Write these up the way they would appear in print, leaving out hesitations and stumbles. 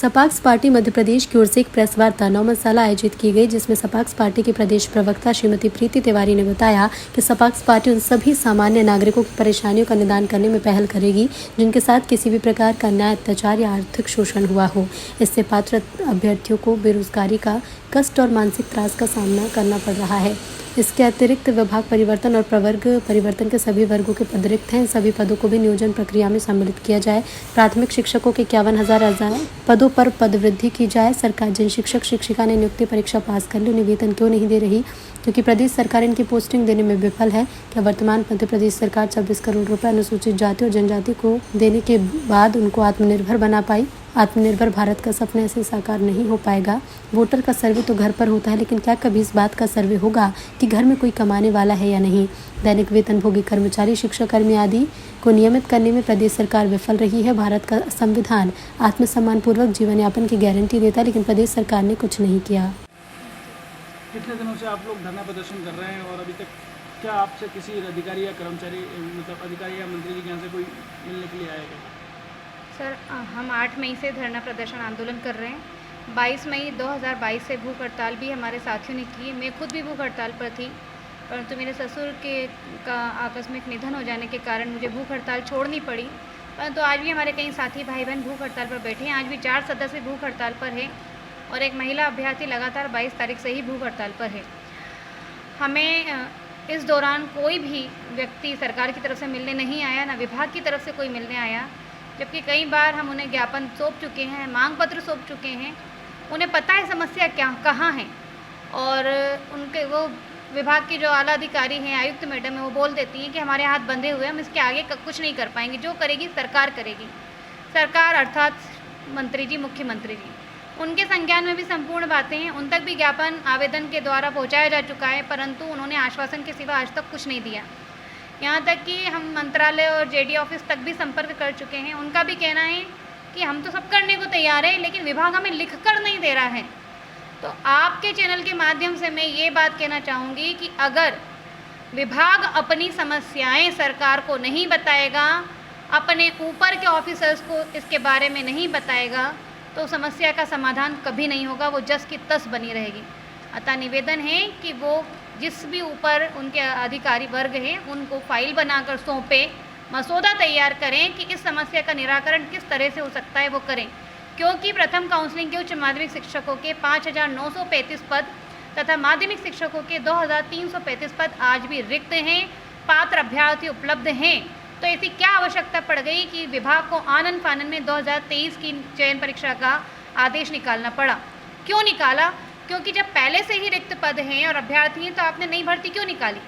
Sapaks party Madhya Pradesh की ओर से एक प्रेस वार्ता 9 मसाला आयोजित की गई, जिसमें सपाक्स पार्टी की प्रदेश प्रवक्ता श्रीमती प्रीति तिवारी ने बताया कि सपाक्स पार्टी उन सभी सामान्य नागरिकों की परेशानियों का निदान करने में पहल करेगी जिनके साथ किसी भी प्रकार का अन्याय, अत्याचार या आर्थिक शोषण हुआ हो। इससे पात्र अभ्यर्थियों को बेरोजगारी का कष्ट और मानसिक त्रास का सामना करना पड़ रहा है। इसके अतिरिक्त विभाग परिवर्तन और प्रवर्ग परिवर्तन के सभी वर्गों के पद रिक्त हैं। सभी पदों को भी नियोजन प्रक्रिया में सम्मिलित किया जाए। प्राथमिक शिक्षकों के 51,000 पदों पर पद वृद्धि की जाए। सरकार जिन शिक्षक शिक्षिका ने नियुक्ति परीक्षा पास कर ली उन्हें वेतन क्यों नहीं दे रही, क्योंकि प्रदेश सरकार इनकी पोस्टिंग देने में विफल है। क्या वर्तमान मध्य प्रदेश सरकार 26 करोड़ रुपए अनुसूचित जाति और जनजाति को देने के बाद उनको आत्मनिर्भर बना पाई? आत्मनिर्भर भारत का सपना ऐसे साकार नहीं हो पाएगा। वोटर का सर्वे तो घर पर होता है, लेकिन क्या कभी इस बात का सर्वे होगा कि घर में कोई कमाने वाला है या नहीं? दैनिक वेतनभोगी कर्मचारी, शिक्षाकर्मी आदि को नियमित करने में प्रदेश सरकार विफल रही है। भारत का संविधान आत्मसम्मान पूर्वक जीवन यापन की गारंटी देता है, लेकिन प्रदेश सरकार ने कुछ नहीं किया। कितने दिनों से आप लोग धरना प्रदर्शन कर रहे हैं और अभी तक क्या आपसे किसी अधिकारी या कर्मचारी मतलब अधिकारी या मंत्री जी यहाँ से कोई मिलने के लिए आएगा? सर, हम 8 मई से धरना प्रदर्शन आंदोलन कर रहे हैं। 22 मई 2022 से भूख हड़ताल भी हमारे साथियों ने की। मैं खुद भी भूख हड़ताल पर थी, परंतु मेरे ससुर का आकस्मिक निधन हो जाने के कारण मुझे भूख हड़ताल छोड़नी पड़ी। परंतु आज भी हमारे कई साथी भाई बहन भूख हड़ताल पर बैठे हैं। आज भी 4 सदस्य भूख हड़ताल पर हैं और एक महिला अभ्यर्थी लगातार 22 तारीख से ही भूख हड़ताल पर है। हमें इस दौरान कोई भी व्यक्ति सरकार की तरफ से मिलने नहीं आया, ना विभाग की तरफ से कोई मिलने आया, जबकि कई बार हम उन्हें ज्ञापन सौंप चुके हैं, मांग पत्र सौंप चुके हैं। उन्हें पता है समस्या कहाँ है और उनके वो विभाग की जो आला अधिकारी हैं, आयुक्त मैडम है, वो बोल देती हैं कि हमारे हाथ बंधे हुए हैं, हम इसके आगे कुछ नहीं कर पाएंगे, जो करेगी सरकार करेगी। सरकार अर्थात मंत्री जी, मुख्यमंत्री जी, उनके संज्ञान में भी संपूर्ण बातें हैं। उन तक भी ज्ञापन आवेदन के द्वारा पहुँचाया जा चुका है, परंतु उन्होंने आश्वासन के सिवा आज तक कुछ नहीं दिया। यहाँ तक कि हम मंत्रालय और जेडी ऑफिस तक भी संपर्क कर चुके हैं। उनका भी कहना है कि हम तो सब करने को तैयार है, लेकिन विभाग हमें लिख कर नहीं दे रहा है। तो आपके चैनल के माध्यम से मैं ये बात कहना चाहूँगी कि अगर विभाग अपनी समस्याएं सरकार को नहीं बताएगा, अपने ऊपर के ऑफिसर्स को इसके बारे में नहीं बताएगा, तो समस्या का समाधान कभी नहीं होगा, वो जस की तस बनी रहेगी। अतः निवेदन है कि वो जिस भी ऊपर उनके अधिकारी वर्ग हैं उनको फाइल बनाकर सौंपे, मसौदा तैयार करें कि इस समस्या का निराकरण किस तरह से हो सकता है वो करें, क्योंकि प्रथम काउंसलिंग के उच्च माध्यमिक शिक्षकों के 5,935 पद तथा माध्यमिक शिक्षकों के 2,335 पद आज भी रिक्त हैं। पात्र अभ्यर्थी उपलब्ध हैं, तो ऐसी क्या आवश्यकता पड़ गई कि विभाग को आनन फानन में 2023 की चयन परीक्षा का आदेश निकालना पड़ा? क्यों निकाला? क्योंकि जब पहले से ही रिक्त पद हैं और अभ्यर्थी हैं, तो आपने नई भर्ती क्यों निकाली?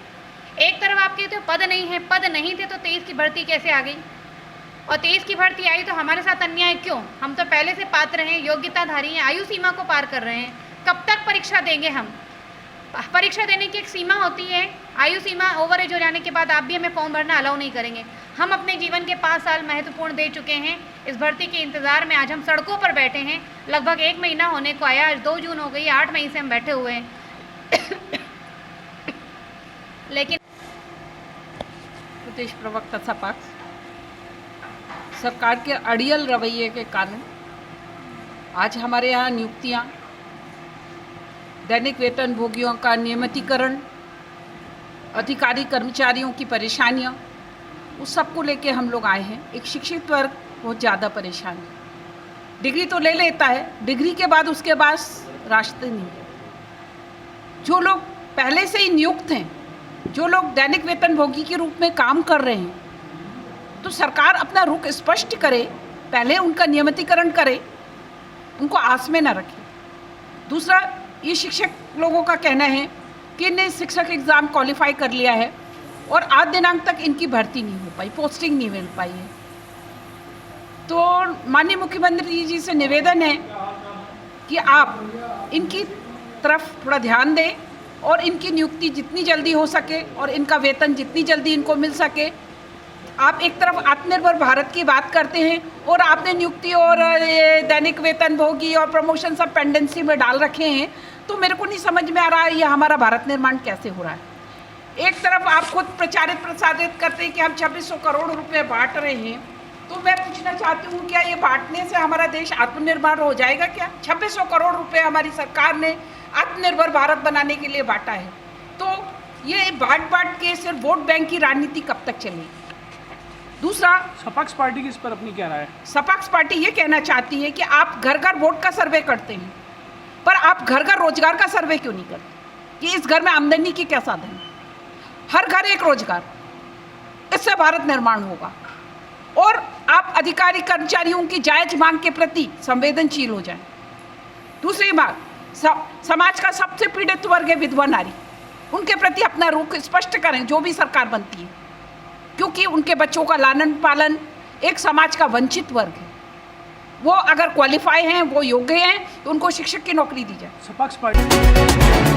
एक तरफ आप कहते हो पद नहीं है, पद नहीं थे तो 23 की भर्ती कैसे आ गई? और 23 की भर्ती आई तो हमारे साथ अन्याय क्यों? हम तो पहले से पात्र हैं, योग्यताधारी हैं, आयु सीमा को पार कर रहे हैं। कब तक परीक्षा देंगे हम? परीक्षा देने की एक सीमा होती है। आयु सीमा ओवर एज हो जाने के बाद आप भी हमें फॉर्म भरना अलाउ नहीं करेंगे। हम अपने जीवन के 5 साल महत्वपूर्ण दे चुके हैं। इस भर्ती के इंतज़ार में आज हम सड़कों पर बैठे हैं। लगभग 1 महीना होने को आया, आज 2 जून हो गई, 8 मई से हम बैठे हुए हैं। लेकिन प्रदेश प्रवक्ता सपाक्स सरकार के अड़ियल रवैये के कारण आज हमारे यहाँ नियुक्तियाँ, दैनिक वेतन भोगियों का नियमितीकरण, अधिकारी कर्मचारियों की परेशानियाँ, उस सब को लेके हम लोग आए हैं। एक शिक्षित वर्ग बहुत ज़्यादा परेशान है। डिग्री तो ले लेता है, डिग्री के बाद उसके पास रास्ते नहीं है। जो लोग पहले से ही नियुक्त हैं, जो लोग दैनिक वेतन भोगी के रूप में काम कर रहे हैं, तो सरकार अपना रुख स्पष्ट करे, पहले उनका नियमितीकरण करे, उनको आस में न रखे। दूसरा, ये शिक्षक लोगों का कहना है कि इन्हें शिक्षक एग्ज़ाम क्वालिफाई कर लिया है और आज दिनांक तक इनकी भर्ती नहीं हो पाई, पोस्टिंग नहीं मिल पाई है। तो माननीय मुख्यमंत्री जी से निवेदन है कि आप इनकी तरफ थोड़ा ध्यान दें और इनकी नियुक्ति जितनी जल्दी हो सके और इनका वेतन जितनी जल्दी इनको मिल सके। आप एक तरफ आत्मनिर्भर भारत की बात करते हैं और आपने नियुक्ति और दैनिक वेतन भोगी और प्रमोशन सब पेंडेंसी में डाल रखे हैं, तो मेरे को नहीं समझ में आ रहा है ये हमारा भारत निर्माण कैसे हो रहा है। एक तरफ आप खुद प्रचारित प्रसारित करते हैं कि हम 2600 करोड़ रुपए बांट रहे हैं तो मैं पूछना चाहती हूँ, क्या ये बांटने से हमारा देश आत्मनिर्भर हो जाएगा क्या? 2600 करोड़ रुपए हमारी सरकार ने आत्मनिर्भर भारत बनाने के लिए बांटा है। तो ये बांट के सिर्फ वोट बैंक की राजनीति कब तक चलेगी? दूसरा, सपक्ष पार्टी की इस पर अपनी क्या राय है? सपक्ष पार्टी ये कहना चाहती है कि आप घर घर वोट का सर्वे करते हैं, पर आप घर घर रोजगार का सर्वे क्यों नहीं करते कि इस घर में आमदनी के क्या साधन है? हर घर एक रोजगार, इससे भारत निर्माण होगा। और आप अधिकारी कर्मचारियों की जायज मांग के प्रति संवेदनशील हो जाएं। दूसरी बात, समाज का सबसे पीड़ित वर्ग है विधवा नारी, उनके प्रति अपना रुख स्पष्ट करें जो भी सरकार बनती है, क्योंकि उनके बच्चों का लालन पालन एक समाज का वंचित वर्ग है। वो अगर क्वालिफाई हैं, वो योग्य हैं, तो उनको शिक्षक की नौकरी दी जाए। सपक्ष पार्टी